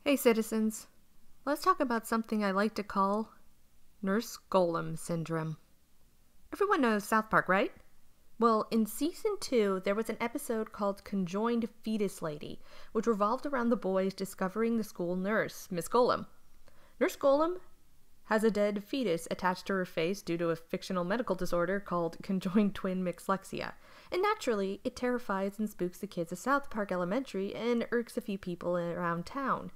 Hey citizens, let's talk about something I like to call Nurse Gollum syndrome. Everyone knows South Park, right? Well, in season 2, there was an episode called Conjoined Fetus Lady, which revolved around the boys discovering the school nurse, Miss Gollum. Nurse Gollum has a dead fetus attached to her face due to a fictional medical disorder called conjoined twin mixlexia, and naturally, it terrifies and spooks the kids of South Park Elementary and irks a few people around town.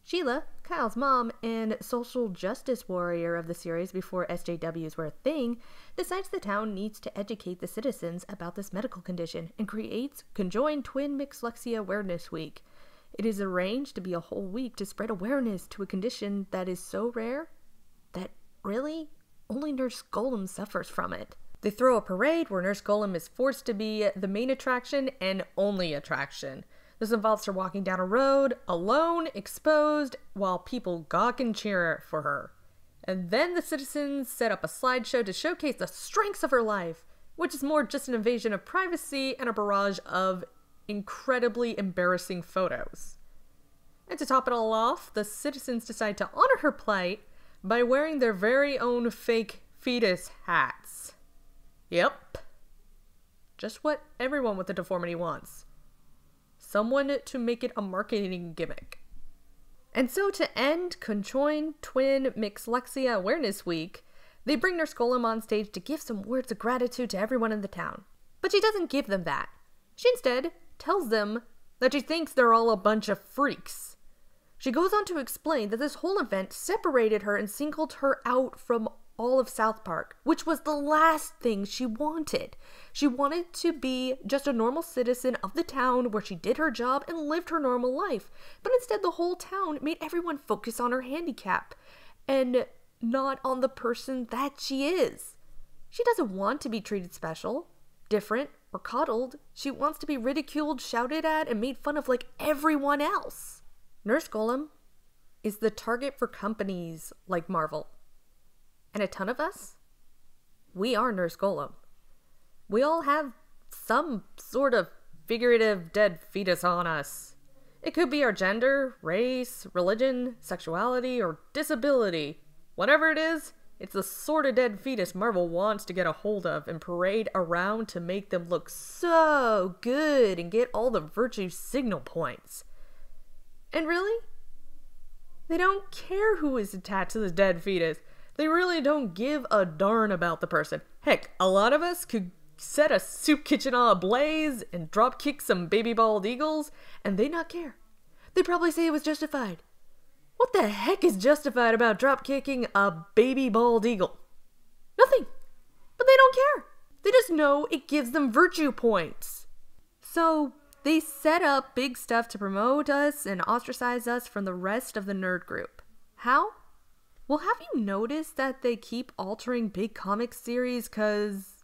Sheila, Kyle's mom and social justice warrior of the series before SJWs were a thing, decides the town needs to educate the citizens about this medical condition and creates Conjoined Twin Mixlexia Awareness Week. It is arranged to be a whole week to spread awareness to a condition that is so rare that really only Nurse Gollum suffers from it. They throw a parade where Nurse Gollum is forced to be the main attraction and only attraction. This involves her walking down a road, alone, exposed, while people gawk and cheer for her. And then the citizens set up a slideshow to showcase the strengths of her life, which is more just an invasion of privacy and a barrage of incredibly embarrassing photos. And to top it all off, the citizens decide to honor her plight by wearing their very own fake fetus hats. Yep. Just what everyone with a deformity wants. Someone to make it a marketing gimmick. And so to end Conjoined Twin Mixlexia Awareness Week, they bring Nurse Gollum on stage to give some words of gratitude to everyone in the town. But she doesn't give them that. She instead tells them that she thinks they're all a bunch of freaks. She goes on to explain that this whole event separated her and singled her out from all of South Park, which was the last thing she wanted. She wanted to be just a normal citizen of the town where she did her job and lived her normal life. But instead, the whole town made everyone focus on her handicap and not on the person that she is. She doesn't want to be treated special, different, or coddled. She wants to be ridiculed, shouted at, and made fun of like everyone else. Nurse Gollum is the target for companies like Marvel. And a ton of us, we are Nurse Gollum. We all have some sort of figurative dead fetus on us. It could be our gender, race, religion, sexuality, or disability. Whatever it is, it's the sort of dead fetus Marvel wants to get a hold of and parade around to make them look so good and get all the virtue signal points. And really, they don't care who is attached to the dead fetus. They really don't give a darn about the person. Heck, a lot of us could set a soup kitchen on a blaze and drop kick some baby bald eagles, and they'd not care. They'd probably say it was justified. What the heck is justified about drop kicking a baby bald eagle? Nothing. But they don't care. They just know it gives them virtue points. So they set up big stuff to promote us and ostracize us from the rest of the nerd group. How? Well, have you noticed that they keep altering big comic series because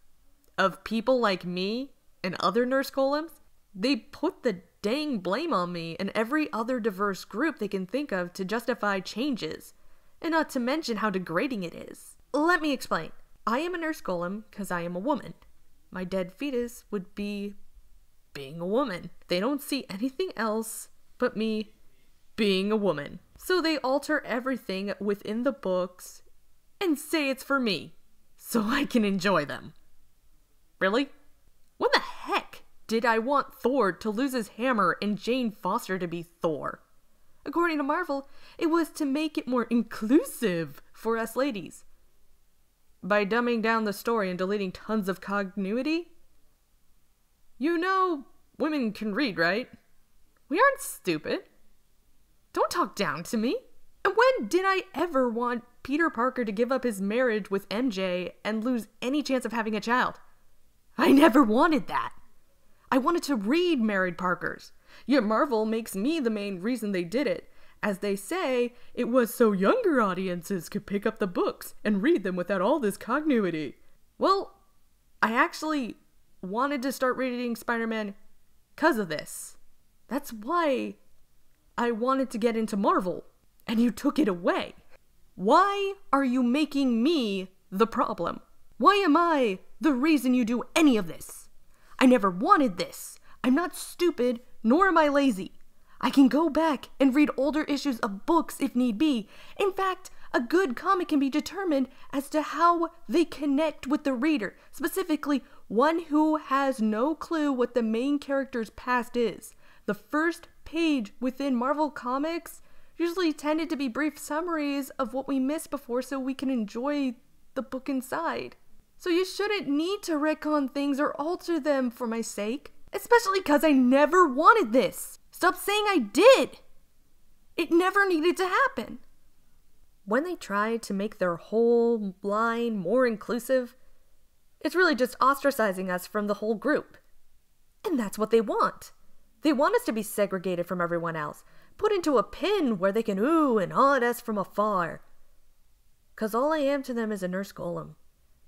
of people like me and other Nurse Golems? They put the dang blame on me and every other diverse group they can think of to justify changes, and not to mention how degrading it is. Let me explain. I am a Nurse Gollum because I am a woman. My dead fetus would be being a woman. They don't see anything else but me being a woman. So they alter everything within the books and say it's for me, so I can enjoy them. Really? When the heck did I want Thor to lose his hammer and Jane Foster to be Thor? According to Marvel, it was to make it more inclusive for us ladies. By dumbing down the story and deleting tons of continuity? You know, women can read, right? We aren't stupid. Don't talk down to me. And when did I ever want Peter Parker to give up his marriage with MJ and lose any chance of having a child? I never wanted that. I wanted to read married Parkers. Yet Marvel makes me the main reason they did it, as they say it was so younger audiences could pick up the books and read them without all this continuity. Well, I actually wanted to start reading Spider-Man because of this. That's why I wanted to get into Marvel, and you took it away. Why are you making me the problem? Why am I the reason you do any of this? I never wanted this. I'm not stupid, nor am I lazy. I can go back and read older issues of books if need be. In fact, a good comic can be determined as to how they connect with the reader, specifically one who has no clue what the main character's past is. The first page within Marvel Comics usually tended to be brief summaries of what we missed before so we can enjoy the book inside. So you shouldn't need to retcon things or alter them for my sake, especially because I never wanted this. Stop saying I did! It never needed to happen. When they try to make their whole line more inclusive, it's really just ostracizing us from the whole group. And that's what they want. They want us to be segregated from everyone else, put into a pen where they can ooh and ah at us from afar. 'Cause all I am to them is a Nurse Gollum.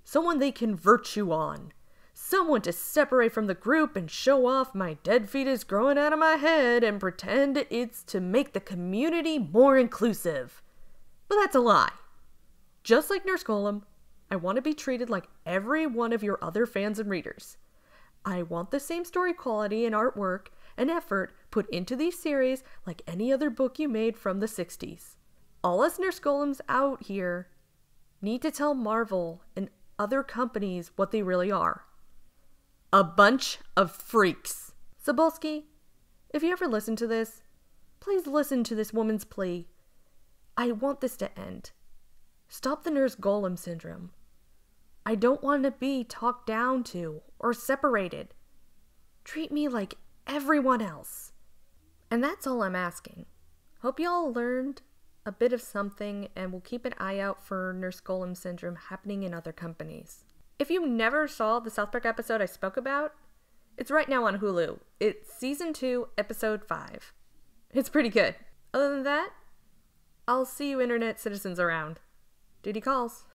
Someone they can virtue on. Someone to separate from the group and show off my dead fetus growing out of my head and pretend it's to make the community more inclusive. But that's a lie. Just like Nurse Gollum, I want to be treated like every one of your other fans and readers. I want the same story quality and artwork and effort put into these series like any other book you made from the 60s. All us Nurse Gollums out here need to tell Marvel and other companies what they really are. A bunch of freaks. Sobolski, if you ever listen to this, please listen to this woman's plea. I want this to end. Stop the Nurse Gollum syndrome. I don't want to be talked down to or separated. Treat me like everyone else. And that's all I'm asking. Hope y'all learned a bit of something, and we'll keep an eye out for Nurse Gollum syndrome happening in other companies. If you never saw the South Park episode I spoke about, it's right now on Hulu. It's Season 2, Episode 5. It's pretty good. Other than that, I'll see you internet citizens around. Duty calls.